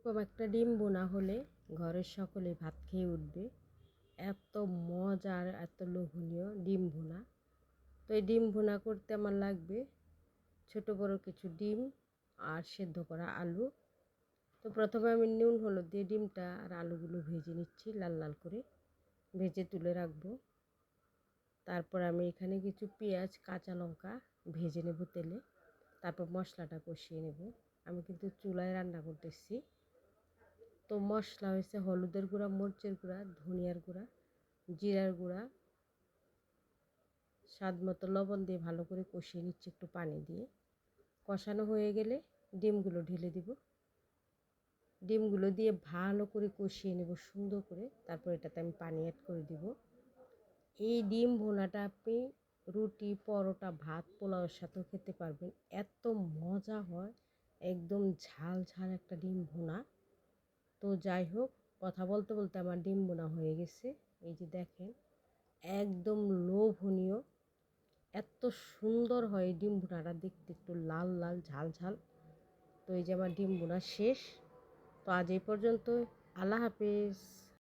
এরকম একটা ডিম বোনা হলে ঘরের সকলে ভাত খেয়ে উঠবে। এত মজার, এত লোভনীয় ডিম ভুনা। তো এই ডিম ভুনা করতে আমার লাগবে ছোট বড় কিছু ডিম আর সেদ্ধ করা আলু। তো প্রথমে আমি নুন হলুদ দিয়ে ডিমটা আর আলুগুলো ভেজে নিচ্ছি, লাল লাল করে ভেজে তুলে রাখবো। তারপর আমি এখানে কিছু পেঁয়াজ কাঁচা লঙ্কা ভেজে নেব তেলে। তারপর মশলাটা কষিয়ে নেব। আমি কিন্তু চুলায় রান্না করতেছি। তো মশলা হয়েছে হলুদের গুঁড়া, মরিচের গুঁড়া, ধনিয়ার গুঁড়া, জিরার গুঁড়া, স্বাদ মতো লবণ দিয়ে ভালো করে কষিয়ে নিচ্ছি একটু পানি দিয়ে। কষানো হয়ে গেলে ডিমগুলো ঢেলে দিব। ডিমগুলো দিয়ে ভালো করে কষিয়ে নেব সুন্দর করে। তারপর এটাতে আমি পানি অ্যাড করে দিব। এই ডিম ভুনাটা আপনি রুটি, পরোটা, ভাত, পোলাওয়ের সাথেও খেতে পারবেন। এত মজা হয়, একদম ঝাল ঝাল একটা ডিম ভুনা। তো যাই হোক, কথা বলতে বলতে আমার ডিম ভুনা হয়ে গেছে। এই যে দেখেন, একদম লোভনীয়, এত সুন্দর হয় এই ডিম ভুনাটা দেখতে, একটু লাল লাল ঝাল ঝাল। তো এই যে আমার ডিম ভুনা শেষ। তো আজ এই পর্যন্ত। আল্লাহ হাফেজ।